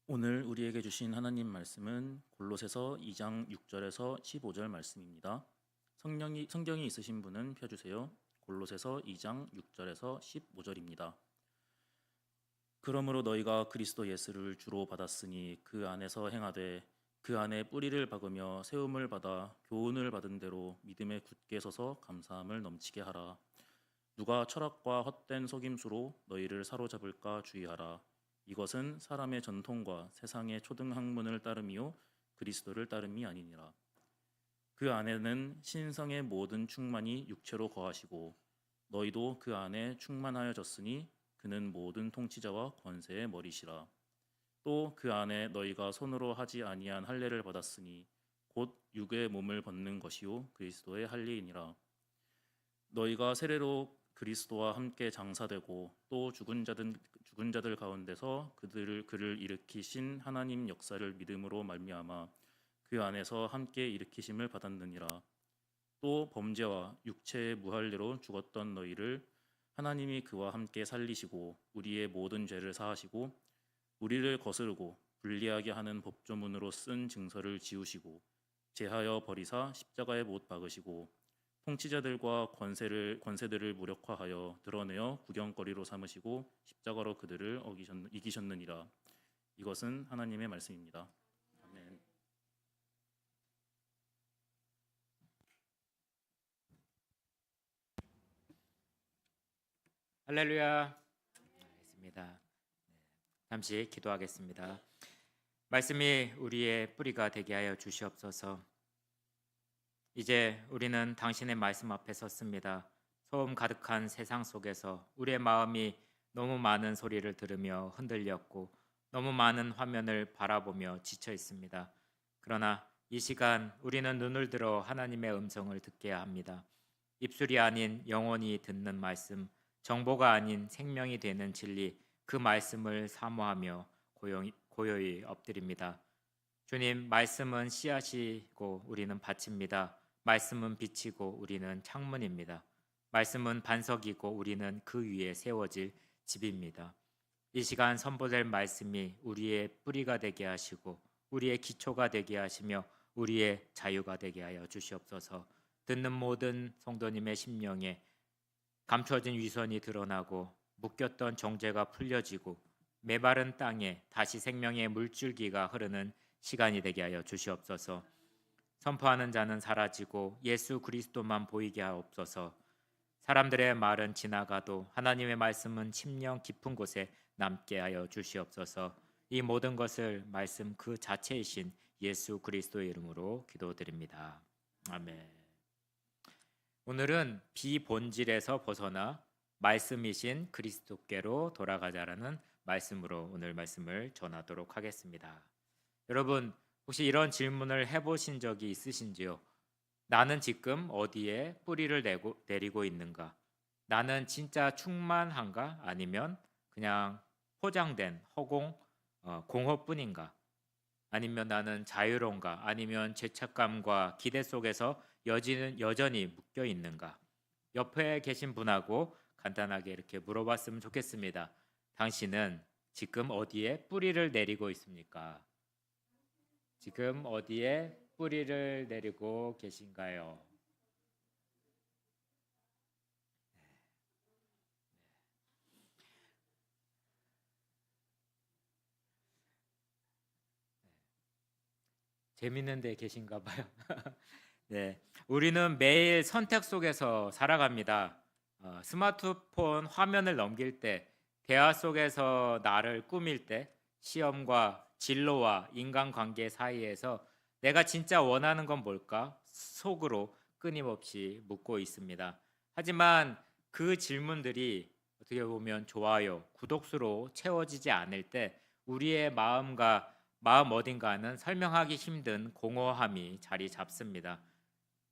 오늘 우리에게 주신 하나님 말씀은 골로새서 2장 6절에서 15절 말씀입니다. 성경이 있으신 분은 펴주세요. 골로새서 2장 6절에서 15절입니다. 그러므로 너희가 그리스도 예수를 주로 받았으니 그 안에서 행하되 그 안에 뿌리를 박으며 세움을 받아 교훈을 받은 대로 믿음에 굳게 서서 감사함을 넘치게 하라. 누가 철학과 헛된 속임수로 너희를 사로잡을까 주의하라. 이것은 사람의 전통과 세상의 초등학문을 따름이요 그리스도를 따름이 아니니라. 그 안에는 신성의 모든 충만이 육체로 거하시고 너희도 그 안에 충만하여졌으니 그는 모든 통치자와 권세의 머리시라. 또 그 안에 너희가 손으로 하지 아니한 할례를 받았으니 곧 육의 몸을 벗는 것이요 그리스도의 할례이니라. 너희가 세례로 그리스도와 함께 장사되고 또 죽은 자들 가운데서 그를 일으키신 하나님 역사를 믿음으로 말미암아 그 안에서 함께 일으키심을 받았느니라. 또 범죄와 육체의 무할례로 죽었던 너희를 하나님이 그와 함께 살리시고 우리의 모든 죄를 사하시고 우리를 거스르고 불리하게 하는 법조문으로 쓴 증서를 지우시고 제하여 버리사 십자가에 못 박으시고 통치자들과 권세들을 무력화하여 드러내어 구경거리로 삼으시고 십자가로 그들을 이기셨느니라. 이것은 하나님의 말씀입니다. 아멘. 할렐루야. 알겠습니다. 잠시 기도하겠습니다. 말씀이 우리의 뿌리가 되게 하여 주시옵소서. 이제 우리는 당신의 말씀 앞에 섰습니다. 소음 가득한 세상 속에서 우리의 마음이 너무 많은 소리를 들으며 흔들렸고 너무 많은 화면을 바라보며 지쳐 있습니다. 그러나 이 시간 우리는 눈을 들어 하나님의 음성을 듣게 합니다. 입술이 아닌 영혼이 듣는 말씀, 정보가 아닌 생명이 되는 진리, 그 말씀을 사모하며 고요히 엎드립니다. 주님, 말씀은 씨앗이고 우리는 밭입니다. 말씀은 빛이고 우리는 창문입니다. 말씀은 반석이고 우리는 그 위에 세워질 집입니다. 이 시간 선포될 말씀이 우리의 뿌리가 되게 하시고 우리의 기초가 되게 하시며 우리의 자유가 되게 하여 주시옵소서. 듣는 모든 성도님의 심령에 감춰진 위선이 드러나고 묶였던 정죄가 풀려지고 메마른 땅에 다시 생명의 물줄기가 흐르는 시간이 되게 하여 주시옵소서. 선포하는 자는 사라지고 예수 그리스도만 보이게 하옵소서. 사람들의 말은 지나가도 하나님의 말씀은 심령 깊은 곳에 남게 하여 주시옵소서. 이 모든 것을 말씀 그 자체이신 예수 그리스도의 이름으로 기도드립니다. 아멘. 오늘은 비본질에서 벗어나 말씀이신 그리스도께로 돌아가자라는 말씀으로 오늘 말씀을 전하도록 하겠습니다. 여러분, 혹시 이런 질문을 해보신 적이 있으신지요? 나는 지금 어디에 뿌리를 내리고 있는가? 나는 진짜 충만한가? 아니면 그냥 포장된 공허뿐인가? 아니면 나는 자유로운가? 아니면 죄책감과 기대 속에서 여전히 묶여 있는가? 옆에 계신 분하고 간단하게 이렇게 물어봤으면 좋겠습니다. 당신은 지금 어디에 뿌리를 내리고 있습니까? 지금 어디에 뿌리를 내리고 계신가요? 재밌는 데 계신가 봐요. 네, 우리는 매일 선택 속에서 살아갑니다. 스마트폰 화면을 넘길 때, 대화 속에서 나를 꾸밀 때, 시험과 진로와 인간관계 사이에서 내가 진짜 원하는 건 뭘까? 속으로 끊임없이 묻고 있습니다. 하지만 그 질문들이 어떻게 보면 좋아요, 구독수로 채워지지 않을 때 우리의 마음 어딘가는 설명하기 힘든 공허함이 자리 잡습니다.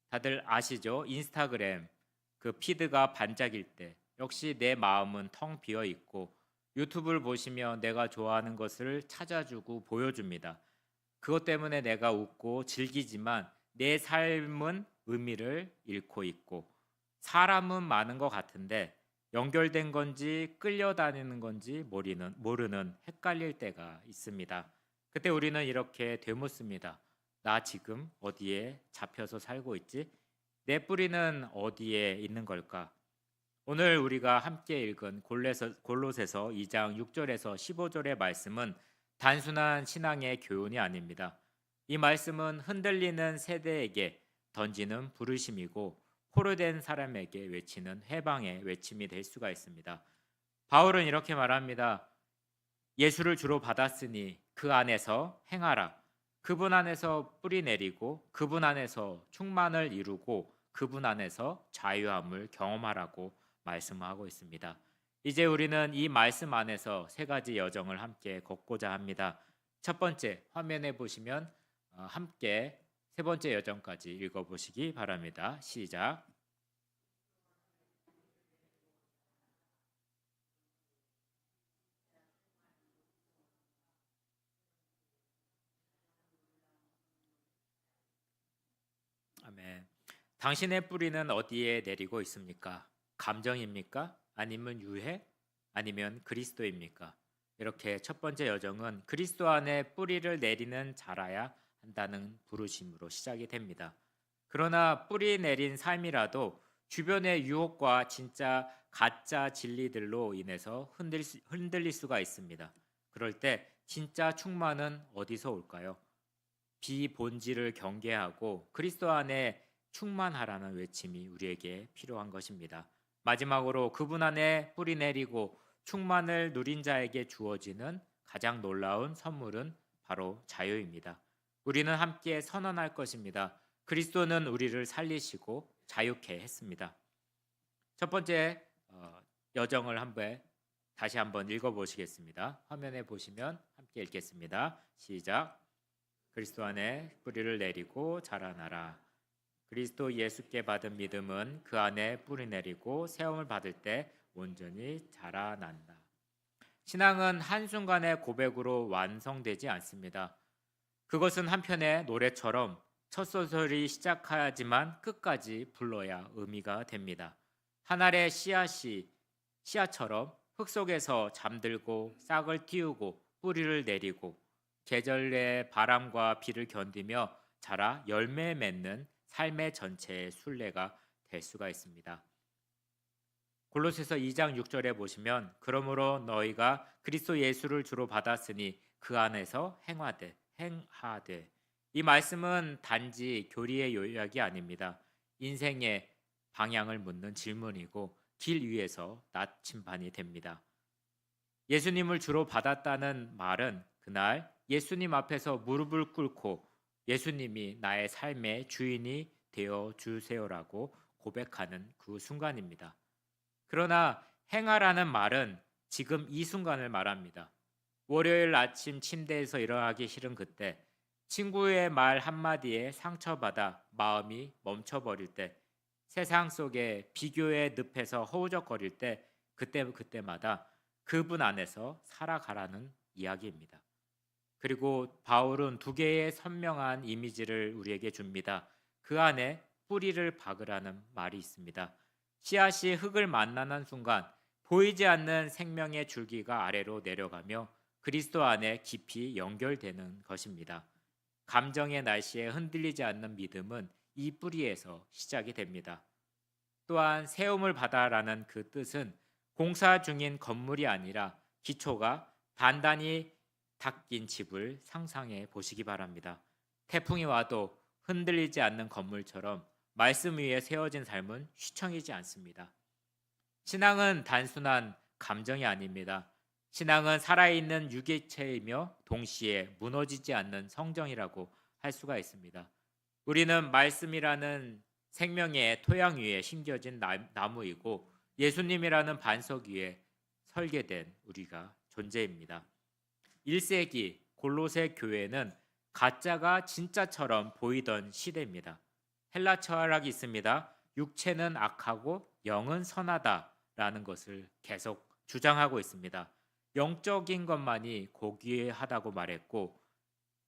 다들 아시죠? 인스타그램 그 피드가 반짝일 때 역시 내 마음은 텅 비어 있고 유튜브를 보시며 내가 좋아하는 것을 찾아주고 보여줍니다. 그것 때문에 내가 웃고 즐기지만 내 삶은 의미를 잃고 있고 사람은 많은 것 같은데 연결된 건지 끌려다니는 건지 모르는 헷갈릴 때가 있습니다. 그때 우리는 이렇게 되묻습니다. 나 지금 어디에 잡혀서 살고 있지? 내 뿌리는 어디에 있는 걸까? 오늘 우리가 함께 읽은 골로새서 2장 6절에서 15절의 말씀은 단순한 신앙의 교훈이 아닙니다. 이 말씀은 흔들리는 세대에게 던지는 부르심이고 포로된 사람에게 외치는 해방의 외침이 될 수가 있습니다. 바울은 이렇게 말합니다. 예수를 주로 받았으니 그 안에서 행하라. 그분 안에서 뿌리 내리고 그분 안에서 충만을 이루고 그분 안에서 자유함을 경험하라고 말씀하고 있습니다. 이제 우리는 이 말씀 안에서 세 가지 여정을 함께 걷고자 합니다. 첫 번째, 화면에 보시면 함께 세 번째 여정까지 읽어보시기 바랍니다. 시작. 아멘. 당신의 뿌리는 어디에 내리고 있습니까? 감정입니까? 아니면 유해? 아니면 그리스도입니까? 이렇게 첫 번째 여정은 그리스도 안에 뿌리를 내리는 자라야 한다는 부르심으로 시작이 됩니다. 그러나 뿌리 내린 삶이라도 주변의 유혹과 진짜 가짜 진리들로 인해서 흔들릴 수가 있습니다. 그럴 때 진짜 충만은 어디서 올까요? 비본질을 경계하고 그리스도 안에 충만하라는 외침이 우리에게 필요한 것입니다. 마지막으로 그분 안에 뿌리 내리고 충만을 누린 자에게 주어지는 가장 놀라운 선물은 바로 자유입니다. 우리는 함께 선언할 것입니다. 그리스도는 우리를 살리시고 자유케 했습니다. 첫 번째 여정을 다시 한번 읽어보시겠습니다. 화면에 보시면 함께 읽겠습니다. 시작. 그리스도 안에 뿌리를 내리고 자라나라. 그리스도 예수께 받은 믿음은 그 안에 뿌리 내리고 세움을 받을 때 온전히 자라난다. 신앙은 한순간의 고백으로 완성되지 않습니다. 그것은 한편의 노래처럼 첫 소절이 시작하지만 끝까지 불러야 의미가 됩니다. 한 알의 씨앗처럼 흙 속에서 잠들고 싹을 틔우고 뿌리를 내리고 계절의 바람과 비를 견디며 자라 열매 맺는 삶의 전체의 순례가 될 수가 있습니다. 골로새서 2장 6절에 보시면 그러므로 너희가 그리스도 예수를 주로 받았으니 그 안에서 행하되 이 말씀은 단지 교리의 요약이 아닙니다. 인생의 방향을 묻는 질문이고 길 위에서 나침반이 됩니다. 예수님을 주로 받았다는 말은 그날 예수님 앞에서 무릎을 꿇고 예수님이 나의 삶의 주인이 되어 주세요라고 고백하는 그 순간입니다. 그러나 행하라는 말은 지금 이 순간을 말합니다. 월요일 아침 침대에서 일어나기 싫은 그때, 친구의 말 한마디에 상처받아 마음이 멈춰버릴 때, 세상 속에 비교의 늪에서 허우적거릴 때, 그때마다 그분 안에서 살아가라는 이야기입니다. 그리고 바울은 두 개의 선명한 이미지를 우리에게 줍니다. 그 안에 뿌리를 박으라는 말이 있습니다. 씨앗이 흙을 만나는 순간 보이지 않는 생명의 줄기가 아래로 내려가며 그리스도 안에 깊이 연결되는 것입니다. 감정의 날씨에 흔들리지 않는 믿음은 이 뿌리에서 시작이 됩니다. 또한 세움을 받아라는 그 뜻은 공사 중인 건물이 아니라 기초가 단단히 닦인 집을 상상해 보시기 바랍니다. 태풍이 와도 흔들리지 않는 건물처럼 말씀 위에 세워진 삶은 휘청이지 않습니다. 신앙은 단순한 감정이 아닙니다. 신앙은 살아있는 유기체이며 동시에 무너지지 않는 성정이라고 할 수가 있습니다. 우리는 말씀이라는 생명의 토양 위에 심겨진 나무이고 예수님이라는 반석 위에 설계된 우리가 존재입니다. 1세기 골로새 교회는 가짜가 진짜처럼 보이던 시대입니다. 헬라 철학이 있습니다. 육체는 악하고 영은 선하다라는 것을 계속 주장하고 있습니다. 영적인 것만이 고귀하다고 말했고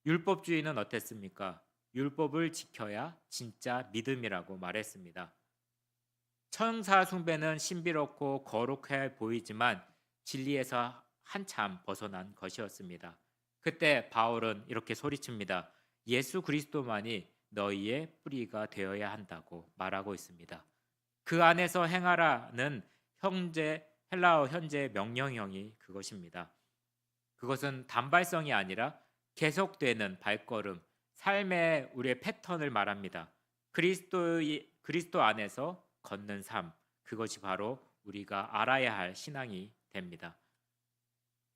율법주의는 어땠습니까? 율법을 지켜야 진짜 믿음이라고 말했습니다. 천사 숭배는 신비롭고 거룩해 보이지만 진리에서 한참 벗어난 것이었습니다. 그때 바울은 이렇게 소리칩니다. 예수 그리스도만이 너희의 뿌리가 되어야 한다고 말하고 있습니다. 그 안에서 행하라는 헬라어 현재 명령형이 그것입니다. 그것은 단발성이 아니라 계속되는 발걸음, 삶의 우리의 패턴을 말합니다. 그리스도 안에서 걷는 삶, 그것이 바로 우리가 알아야 할 신앙이 됩니다.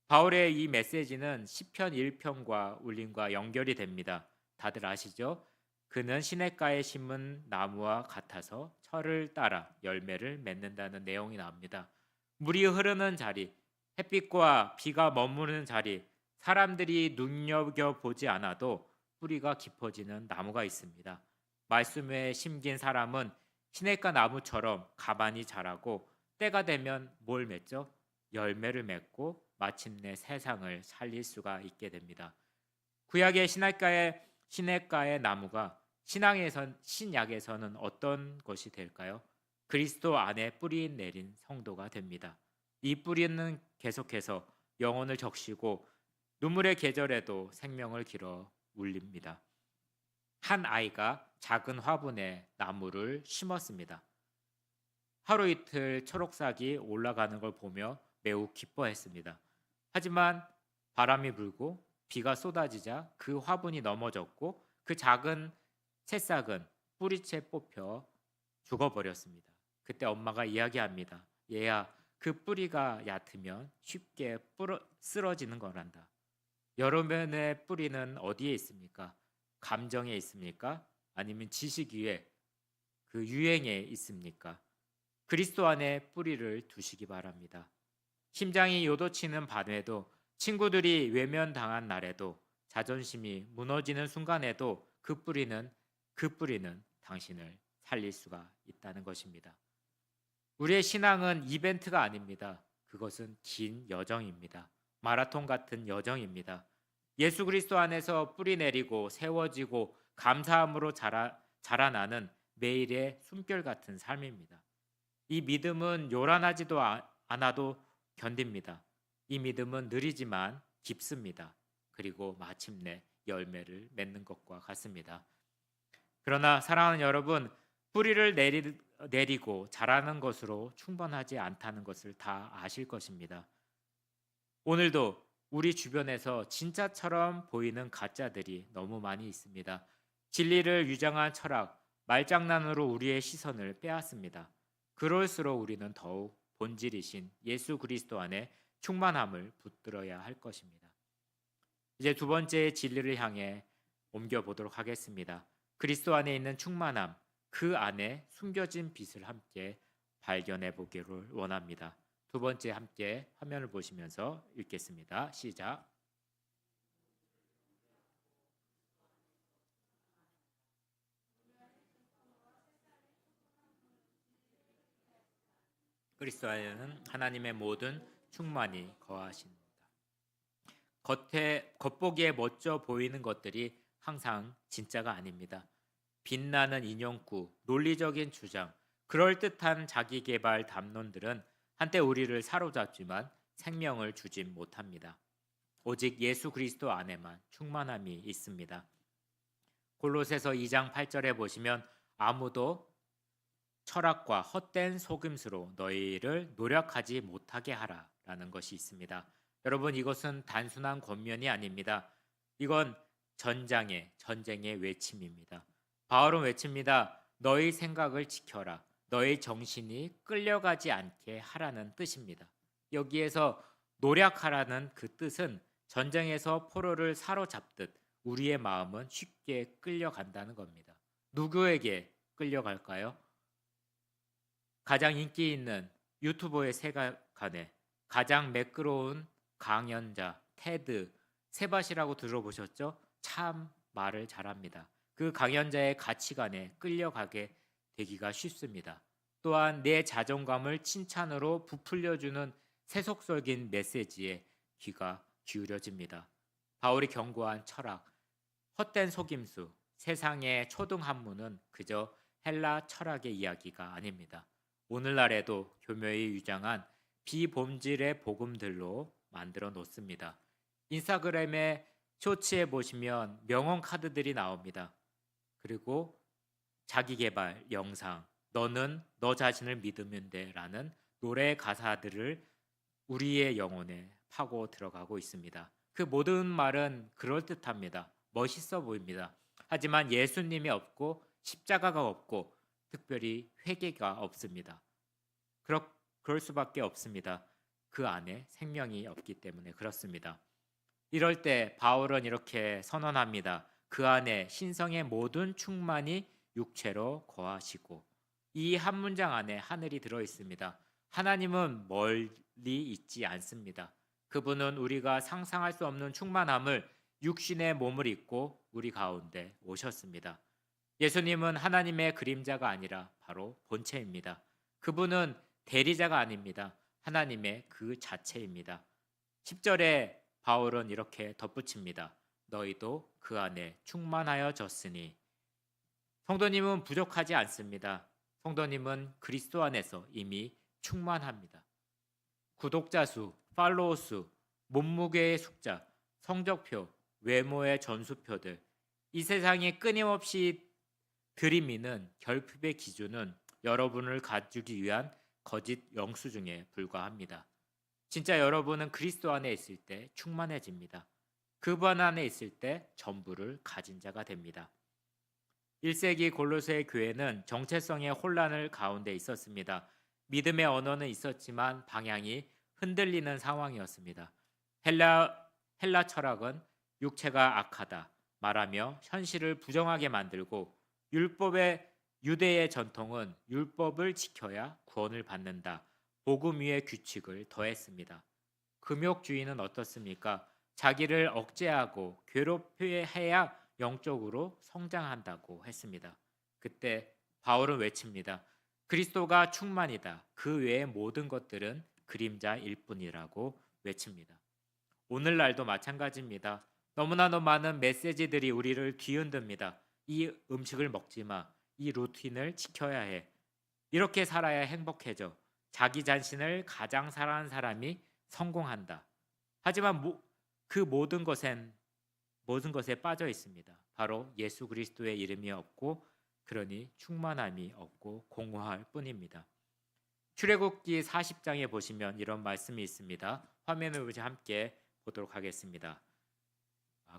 바울의 이 메시지는 시편 1편과 울림과 연결이 됩니다. 다들 아시죠? 그는 시냇가에 심은 나무와 같아서 철을 따라 열매를 맺는다는 내용이 나옵니다. 물이 흐르는 자리, 햇빛과 비가 머무르는 자리, 사람들이 눈여겨보지 않아도 뿌리가 깊어지는 나무가 있습니다. 말씀에 심긴 사람은 시냇가 나무처럼 가만히 자라고 때가 되면 뭘 맺죠? 열매를 맺고 마침내 세상을 살릴 수가 있게 됩니다. 구약의 시냇가의 나무가 신약에서는 어떤 것이 될까요? 그리스도 안에 뿌리 내린 성도가 됩니다. 이 뿌리는 계속해서 영혼을 적시고 눈물의 계절에도 생명을 길어 울립니다. 한 아이가 작은 화분에 나무를 심었습니다. 하루 이틀 초록싹이 올라가는 걸 보며 매우 기뻐했습니다. 하지만 바람이 불고 비가 쏟아지자 그 화분이 넘어졌고 그 작은 새싹은 뿌리채 뽑혀 죽어버렸습니다. 그때 엄마가 이야기합니다. 얘야, 그 뿌리가 얕으면 쉽게 쓰러지는 거란다. 여러분의 뿌리는 어디에 있습니까? 감정에 있습니까? 아니면 지식 위에 그 유행에 있습니까? 그리스도 안에 뿌리를 두시기 바랍니다. 심장이 요도치는 밤에도, 친구들이 외면당한 날에도, 자존심이 무너지는 순간에도 그 뿌리는 당신을 살릴 수가 있다는 것입니다. 우리의 신앙은 이벤트가 아닙니다. 그것은 긴 여정입니다. 마라톤 같은 여정입니다. 예수 그리스도 안에서 뿌리 내리고 세워지고 감사함으로 자라나는 매일의 숨결 같은 삶입니다. 이 믿음은 요란하지도 않아도 견딥니다. 이 믿음은 느리지만 깊습니다. 그리고 마침내 열매를 맺는 것과 같습니다. 그러나 사랑하는 여러분, 뿌리를 내리고 자라는 것으로 충분하지 않다는 것을 다 아실 것입니다. 오늘도 우리 주변에서 진짜처럼 보이는 가짜들이 너무 많이 있습니다. 진리를 유장한 철학, 말장난으로 우리의 시선을 빼앗습니다. 그럴수록 우리는 더욱 본질이신 예수 그리스도 안에 충만함을 붙들어야 할 것입니다. 이제 두 번째 진리를 향해 옮겨보도록 하겠습니다. 그리스도 안에 있는 충만함, 그 안에 숨겨진 빛을 함께 발견해 보기를 원합니다. 두 번째 함께 화면을 보시면서 읽겠습니다. 시작. 그리스도 안에는 하나님의 모든 충만이 거하십니다. 겉보기에 멋져 보이는 것들이 항상 진짜가 아닙니다. 빛나는 인형구, 논리적인 주장, 그럴듯한 자기개발 담론들은 한때 우리를 사로잡지만 생명을 주진 못합니다. 오직 예수 그리스도 안에만 충만함이 있습니다. 골로새서 2장 8절에 보시면 아무도 철학과 헛된 속임수로 너희를 노력하지 못하게 하라라는 것이 있습니다. 여러분, 이것은 단순한 권면이 아닙니다. 이건 전쟁의 외침입니다. 바울은 외칩니다. 너희 생각을 지켜라. 너희 정신이 끌려가지 않게 하라는 뜻입니다. 여기에서 노력하라는 그 뜻은 전쟁에서 포로를 사로잡듯 우리의 마음은 쉽게 끌려간다는 겁니다. 누구에게 끌려갈까요? 가장 인기 있는 유튜버의 세간에 가장 매끄러운 강연자 테드 세바시라고 들어보셨죠? 참 말을 잘합니다. 그 강연자의 가치관에 끌려가게 되기가 쉽습니다. 또한 내 자존감을 칭찬으로 부풀려주는 세속적인 메시지에 귀가 기울여집니다. 바울이 경고한 철학, 헛된 속임수, 세상의 초등 학문은 그저 헬라 철학의 이야기가 아닙니다. 오늘날에도 교묘히 유장한 비본질의 복음들로 만들어 놓습니다. 인스타그램에 쇼츠에 보시면 명언 카드들이 나옵니다. 그리고 자기 개발 영상, 너는 너 자신을 믿으면 돼라는 노래 가사들을 우리의 영혼에 파고 들어가고 있습니다. 그 모든 말은 그럴듯합니다. 멋있어 보입니다. 하지만 예수님이 없고 십자가가 없고 특별히 회개가 없습니다. 그럴 수밖에 없습니다. 그 안에 생명이 없기 때문에 그렇습니다. 이럴 때 바울은 이렇게 선언합니다. 그 안에 신성의 모든 충만이 육체로 거하시고, 이 한 문장 안에 하늘이 들어 있습니다. 하나님은 멀리 있지 않습니다. 그분은 우리가 상상할 수 없는 충만함을 육신의 몸을 입고 우리 가운데 오셨습니다. 예수님은 하나님의 그림자가 아니라 바로 본체입니다. 그분은 대리자가 아닙니다. 하나님의 그 자체입니다. 10절에 바울은 이렇게 덧붙입니다. 너희도 그 안에 충만하여졌으니. 성도님은 부족하지 않습니다. 성도님은 그리스도 안에서 이미 충만합니다. 구독자 수, 팔로워 수, 몸무게의 숫자, 성적표, 외모의 전수표들, 이 세상에 끊임없이 들이미는 결핍의 기준은 여러분을 가주기 위한 거짓 영수증에 불과합니다. 진짜 여러분은 그리스도 안에 있을 때 충만해집니다. 그분 안에 있을 때 전부를 가진 자가 됩니다. 1세기 골로새 교회는 정체성의 혼란을 가운데 있었습니다. 믿음의 언어는 있었지만 방향이 흔들리는 상황이었습니다. 헬라 철학은 육체가 악하다 말하며 현실을 부정하게 만들고, 율법의 유대의 전통은 율법을 지켜야 구원을 받는다, 복음 위의 규칙을 더했습니다. 금욕주의는 어떻습니까? 자기를 억제하고 괴롭혀야 영적으로 성장한다고 했습니다. 그때 바울은 외칩니다. 그리스도가 충만이다. 그 외의 모든 것들은 그림자일 뿐이라고 외칩니다. 오늘날도 마찬가지입니다. 너무나도 많은 메시지들이 우리를 뒤흔듭니다. 이 음식을 먹지 마. 이 루틴을 지켜야 해. 이렇게 살아야 행복해져. 자기 자신을 가장 사랑하는 사람이 성공한다. 하지만 그 모든 것에 빠져 있습니다. 바로 예수 그리스도의 이름이 없고, 그러니 충만함이 없고 공허할 뿐입니다. 출애굽기 40장에 보시면 이런 말씀이 있습니다. 화면을 우리 함께 보도록 하겠습니다.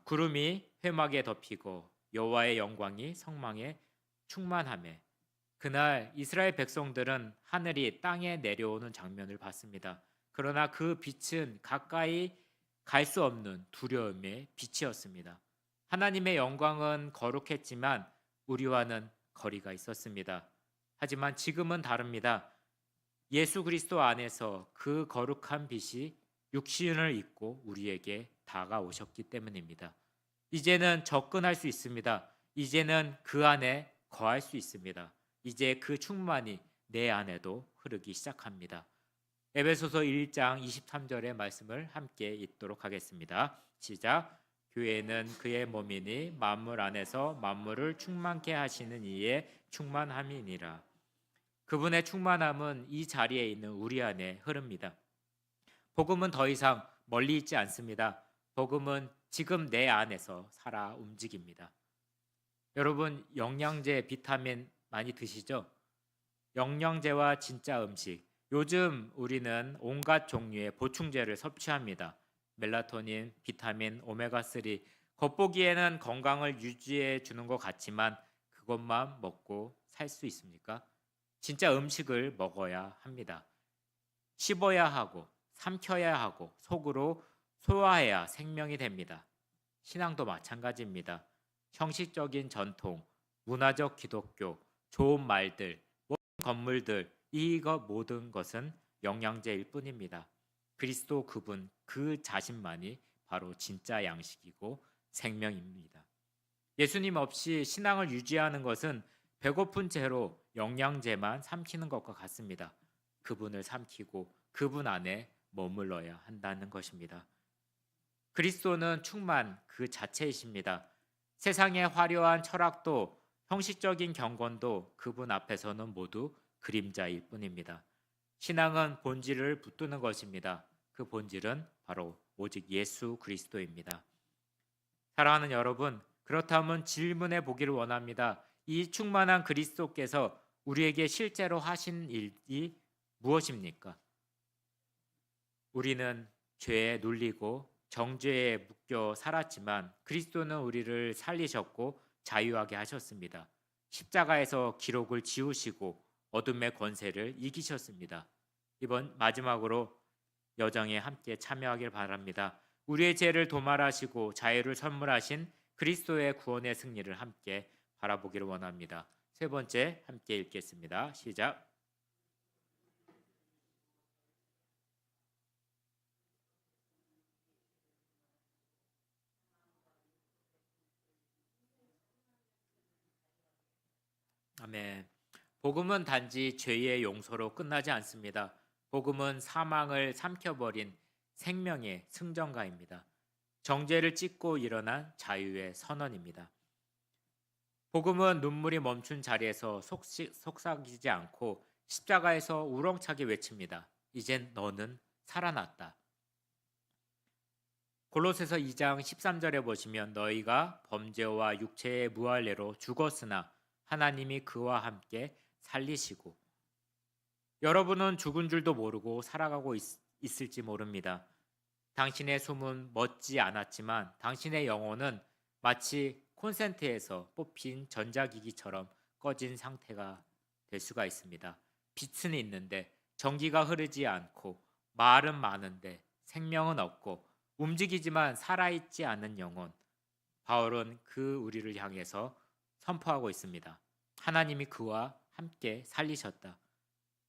구름이 회막에 덮이고 여호와의 영광이 성망에 충만하매, 그날 이스라엘 백성들은 하늘이 땅에 내려오는 장면을 봤습니다. 그러나 그 빛은 가까이 갈 수 없는 두려움의 빛이었습니다. 하나님의 영광은 거룩했지만 우리와는 거리가 있었습니다. 하지만 지금은 다릅니다. 예수 그리스도 안에서 그 거룩한 빛이 육신을 입고 우리에게 다가오셨기 때문입니다. 이제는 접근할 수 있습니다. 이제는 그 안에 거할 수 있습니다. 이제 그 충만이 내 안에도 흐르기 시작합니다. 에베소서 1장 23절의 말씀을 함께 읽도록 하겠습니다. 시작. 교회는 그의 몸이니 만물 안에서 만물을 충만케 하시는 이의 충만함이니라. 그분의 충만함은 이 자리에 있는 우리 안에 흐릅니다. 복음은 더 이상 멀리 있지 않습니다. 복음은 지금 내 안에서 살아 움직입니다. 여러분, 영양제, 비타민 많이 드시죠? 영양제와 진짜 음식. 요즘 우리는 온갖 종류의 보충제를 섭취합니다. 멜라토닌, 비타민, 오메가3. 겉보기에는 건강을 유지해 주는 것 같지만 그것만 먹고 살 수 있습니까? 진짜 음식을 먹어야 합니다. 씹어야 하고 삼켜야 하고 속으로 소화해야 생명이 됩니다. 신앙도 마찬가지입니다. 형식적인 전통, 문화적 기독교, 좋은 말들, 건물들, 이것 모든 것은 영양제일 뿐입니다. 그리스도 그분 그 자신만이 바로 진짜 양식이고 생명입니다. 예수님 없이 신앙을 유지하는 것은 배고픈 채로 영양제만 삼키는 것과 같습니다. 그분을 삼키고 그분 안에 머물러야 한다는 것입니다. 그리스도는 충만 그 자체이십니다. 세상의 화려한 철학도 형식적인 경건도 그분 앞에서는 모두 그림자일 뿐입니다. 신앙은 본질을 붙드는 것입니다. 그 본질은 바로 오직 예수 그리스도입니다. 사랑하는 여러분, 그렇다면 질문해 보기를 원합니다. 이 충만한 그리스도께서 우리에게 실제로 하신 일이 무엇입니까? 우리는 죄에 눌리고 정죄에 묶여 살았지만 그리스도는 우리를 살리셨고 자유하게 하셨습니다. 십자가에서 기록을 지우시고 어둠의 권세를 이기셨습니다. 이번 마지막으로 여정에 함께 참여하길 바랍니다. 우리의 죄를 도말하시고 자유를 선물하신 그리스도의 구원의 승리를 함께 바라보기를 원합니다. 세 번째 함께 읽겠습니다. 시작. 아멘. 복음은 단지 죄의 용서로 끝나지 않습니다. 복음은 사망을 삼켜버린 생명의 승전가입니다. 정죄를 찢고 일어난 자유의 선언입니다. 복음은 눈물이 멈춘 자리에서 속삭이지 않고 십자가에서 우렁차게 외칩니다. 이젠 너는 살아났다. 골로새서 2장 13절에 보시면 너희가 범죄와 육체의 무할례로 죽었으나 하나님이 그와 함께 살리시고, 여러분은 죽은 줄도 모르고 살아가고 있을지 모릅니다. 당신의 숨은 멎지 않았지만 당신의 영혼은 마치 콘센트에서 뽑힌 전자기기처럼 꺼진 상태가 될 수가 있습니다. 빛은 있는데 전기가 흐르지 않고, 말은 많은데 생명은 없고, 움직이지만 살아있지 않은 영혼. 바울은 그 우리를 향해서 선포하고 있습니다. 하나님이 그와 함께 살리셨다.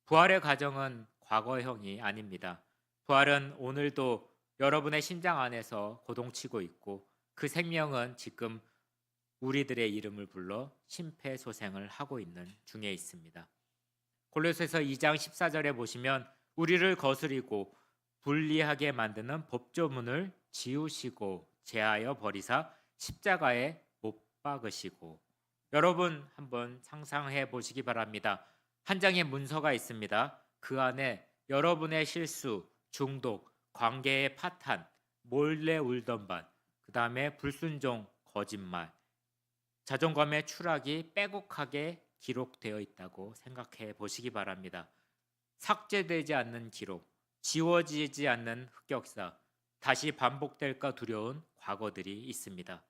부활의 과정은 과거형이 아닙니다. 부활은 오늘도 여러분의 심장 안에서 고동치고 있고, 그 생명은 지금 우리들의 이름을 불러 심폐소생을 하고 있는 중에 있습니다. 골로새서 2장 14절에 보시면 우리를 거스리고 불리하게 만드는 법조문을 지우시고 제하여 버리사 십자가에 못 박으시고. 여러분 한번 상상해 보시기 바랍니다. 한 장의 문서가 있습니다. 그 안에 여러분의 실수, 중독, 관계의 파탄, 몰래 울던 반, 그 다음에 불순종, 거짓말, 자존감의 추락이 빼곡하게 기록되어 있다고 생각해 보시기 바랍니다. 삭제되지 않는 기록, 지워지지 않는 흑역사, 다시 반복될까 두려운 과거들이 있습니다.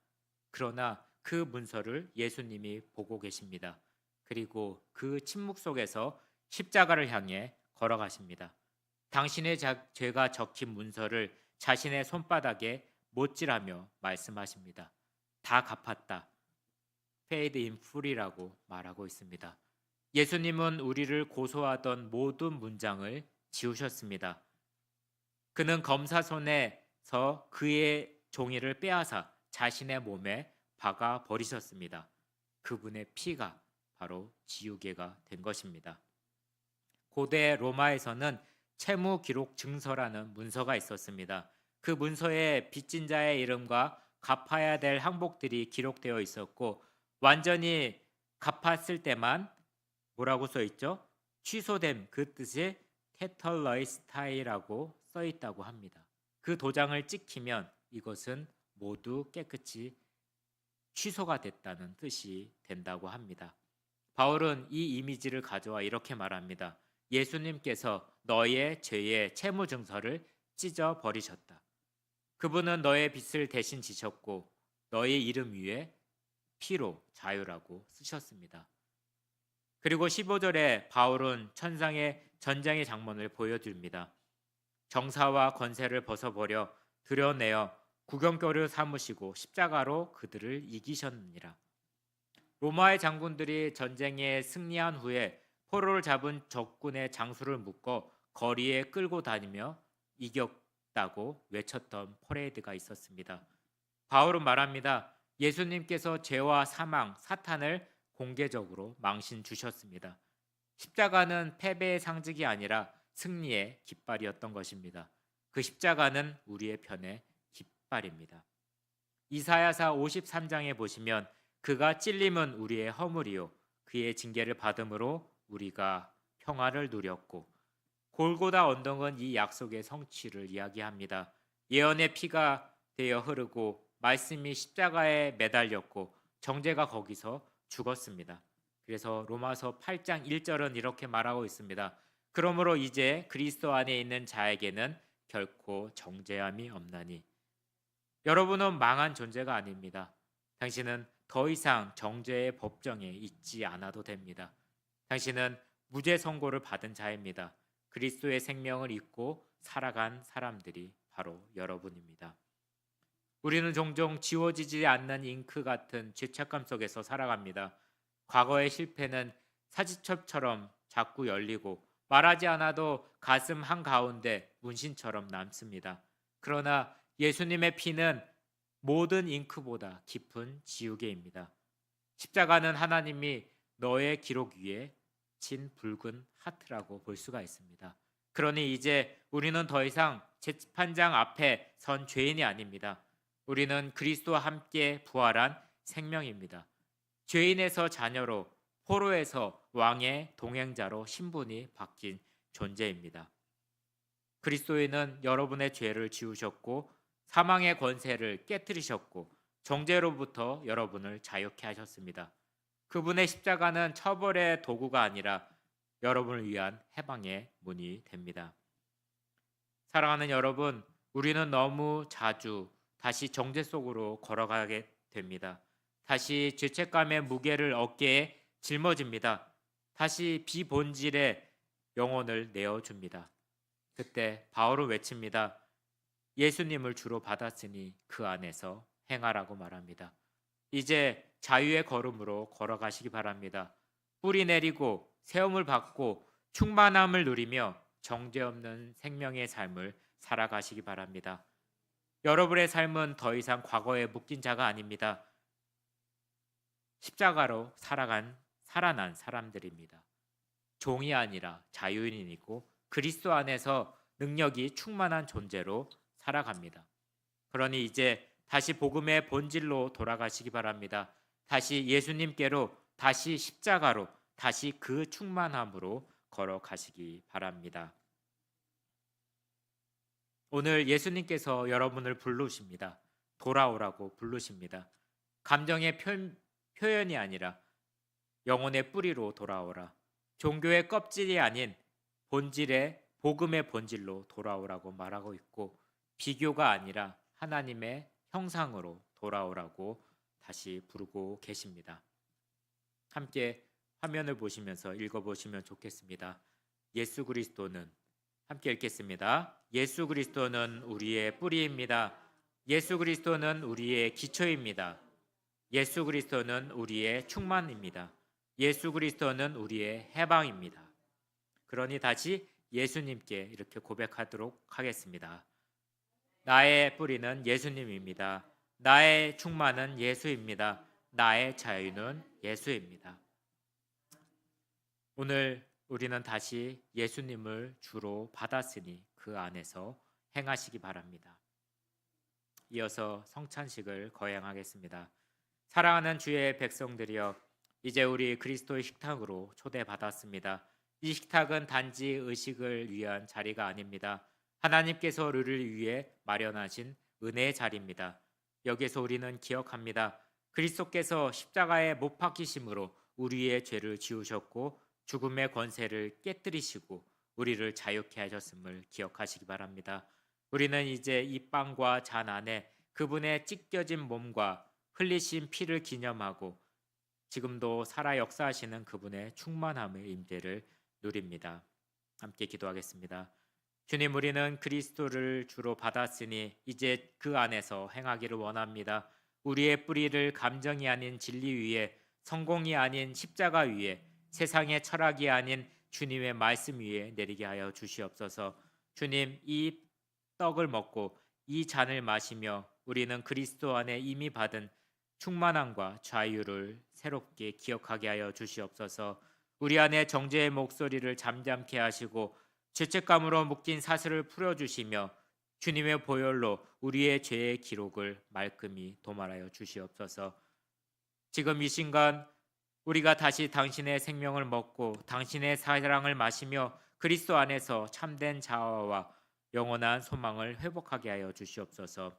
그러나 그 문서를 예수님이 보고 계십니다. 그리고 그 침묵 속에서 십자가를 향해 걸어가십니다. 당신의 죄가 적힌 문서를 자신의 손바닥에 못질하며 말씀하십니다. 다 갚았다. Paid in full이라고 말하고 있습니다. 예수님은 우리를 고소하던 모든 문장을 지우셨습니다. 그는 검사 손에서 그의 종이를 빼앗아 자신의 몸에 박아 버리셨습니다. 그분의 피가 바로 지우개가 된 것입니다. 고대 로마에서는 채무 기록 증서라는 문서가 있었습니다. 그 문서에 빚진 자의 이름과 갚아야 될 항복들이 기록되어 있었고, 완전히 갚았을 때만 뭐라고 써 있죠? 취소됨, 그 뜻이 테털러이스타이라고 써 있다고 합니다. 그 도장을 찍히면 이것은 모두 깨끗이 취소가 됐다는 뜻이 된다고 합니다. 바울은 이 이미지를 가져와 이렇게 말합니다. 예수님께서 너의 죄의 채무 증서를 찢어 버리셨다. 그분은 너의 빚을 대신 지셨고 너의 이름 위에 피로 자유라고 쓰셨습니다. 그리고 15절에 바울은 천상의 전쟁의 장면을 보여줍니다. 정사와 권세를 벗어버려 드러내어 구경거리로 삼으시고 십자가로 그들을 이기셨느니라. 로마의 장군들이 전쟁에 승리한 후에 포로를 잡은 적군의 장수를 묶어 거리에 끌고 다니며 이겼다고 외쳤던 퍼레이드가 있었습니다. 바울은 말합니다. 예수님께서 죄와 사망, 사탄을 공개적으로 망신 주셨습니다. 십자가는 패배의 상징이 아니라 승리의 깃발이었던 것입니다. 그 십자가는 우리의 편의 깃발입니다. 이사야서 53장에 보시면 그가 찔림은 우리의 허물이요 그의 징계를 받음으로 우리가 평화를 누렸고, 골고다 언덕은 이 약속의 성취를 이야기합니다. 예언의 피가 되어 흐르고 말씀이 십자가에 매달렸고 정죄가 거기서 죽었습니다. 그래서 로마서 8장 1절은 이렇게 말하고 있습니다. 그러므로 이제 그리스도 안에 있는 자에게는 결코 정죄함이 없나니. 여러분은 망한 존재가 아닙니다. 당신은 더 이상 정죄의 법정에 있지 않아도 됩니다. 당신은 무죄 선고를 받은 자입니다. 그리스도의 생명을 잊고 살아간 사람들이 바로 여러분입니다. 우리는 종종 지워지지 않는 잉크 같은 죄책감 속에서 살아갑니다. 과거의 실패는 사지첩처럼 자꾸 열리고 말하지 않아도 가슴 한가운데 문신처럼 남습니다. 그러나 예수님의 피는 모든 잉크보다 깊은 지우개입니다. 십자가는 하나님이 너의 기록 위에 친 붉은 하트라고 볼 수가 있습니다. 그러니 이제 우리는 더 이상 재판장 앞에 선 죄인이 아닙니다. 우리는 그리스도와 함께 부활한 생명입니다. 죄인에서 자녀로, 포로에서 왕의 동행자로 신분이 바뀐 존재입니다. 그리스도인은 여러분의 죄를 지우셨고 사망의 권세를 깨뜨리셨고 정죄로부터 여러분을 자유케 하셨습니다. 그분의 십자가는 처벌의 도구가 아니라 여러분을 위한 해방의 문이 됩니다. 사랑하는 여러분, 우리는 너무 자주 다시 정죄 속으로 걸어가게 됩니다. 다시 죄책감의 무게를 어깨에 짊어집니다. 다시 비본질의 영혼을 내어줍니다. 그때 바울은 외칩니다. 예수님을 주로 받았으니 그 안에서 행하라고 말합니다. 이제 자유의 걸음으로 걸어가시기 바랍니다. 뿌리 내리고 세움을 받고 충만함을 누리며 정죄 없는 생명의 삶을 살아가시기 바랍니다. 여러분의 삶은 더 이상 과거에 묶인 자가 아닙니다. 십자가로 살아난 사람들입니다. 종이 아니라 자유인이고 그리스도 안에서 능력이 충만한 존재로 살아갑니다. 그러니 이제 다시 복음의 본질로 돌아가시기 바랍니다. 다시 예수님께로, 다시 십자가로, 다시 그 충만함으로 걸어가시기 바랍니다. 오늘 예수님께서 여러분을 부르십니다. 돌아오라고 부르십니다. 감정의 표현이 아니라 영혼의 뿌리로 돌아오라. 종교의 껍질이 아닌 본질의 복음의 본질로 돌아오라고 말하고 있고, 비교가 아니라 하나님의 형상으로 돌아오라고 다시 부르고 계십니다. 함께 화면을 보시면서 읽어보시면 좋겠습니다. 예수 그리스도는, 함께 읽겠습니다. 예수 그리스도는 우리의 뿌리입니다. 예수 그리스도는 우리의 기초입니다. 예수 그리스도는 우리의 충만입니다. 예수 그리스도는 우리의 해방입니다. 그러니 다시 예수님께 이렇게 고백하도록 하겠습니다. 나의 뿌리는 예수님입니다. 나의 충만은 예수입니다. 나의 자유는 예수입니다. 오늘 우리는 다시 예수님을 주로 받았으니 그 안에서 행하시기 바랍니다. 이어서 성찬식을 거행하겠습니다. 사랑하는 주의 백성들이여, 이제 우리 그리스도의 식탁으로 초대받았습니다. 이 식탁은 단지 의식을 위한 자리가 아닙니다. 하나님께서 우리를 위해 마련하신 은혜의 자리입니다. 여기서 우리는 기억합니다. 그리스도께서 십자가에 못 박히심으로 우리의 죄를 지우셨고 죽음의 권세를 깨뜨리시고 우리를 자유케 하셨음을 기억하시기 바랍니다. 우리는 이제 이 빵과 잔 안에 그분의 찢겨진 몸과 흘리신 피를 기념하고 지금도 살아 역사하시는 그분의 충만함의 임재를 누립니다. 함께 기도하겠습니다. 주님, 우리는 그리스도를 주로 받았으니 이제 그 안에서 행하기를 원합니다. 우리의 뿌리를 감정이 아닌 진리 위에, 성공이 아닌 십자가 위에, 세상의 철학이 아닌 주님의 말씀 위에 내리게 하여 주시옵소서. 주님, 이 떡을 먹고 이 잔을 마시며 우리는 그리스도 안에 이미 받은 충만함과 자유를 새롭게 기억하게 하여 주시옵소서. 우리 안에 정죄의 목소리를 잠잠케 하시고 죄책감으로 묶인 사슬을 풀어주시며 주님의 보혈로 우리의 죄의 기록을 말끔히 도말하여 주시옵소서. 지금 이 순간 우리가 다시 당신의 생명을 먹고 당신의 사랑을 마시며 그리스도 안에서 참된 자아와 영원한 소망을 회복하게 하여 주시옵소서.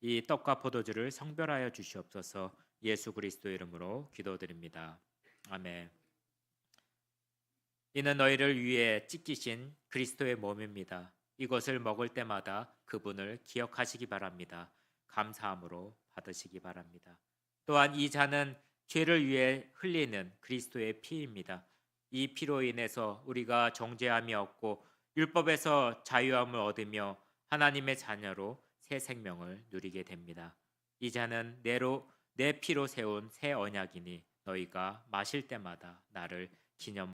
이 떡과 포도주를 성별하여 주시옵소서. 예수 그리스도 이름으로 기도드립니다. 아멘. 이는 너희를 위해 찢기신 그리스도의 몸입니다. 이것을 먹을 때마다 그분을 기억하시기 바랍니다. 감사함으로 받으시기 바랍니다. 또한 이 잔은 죄를 위해 흘리는 그리스도의 피입니다. 이 피로 인해서 우리가 정죄함이 없고 율법에서 자유함을 얻으며 하나님의 자녀로 새 생명을 누리게 됩니다. 이 잔은 내 피로 세운 새 언약이니 너희가 마실 때마다 나를 기념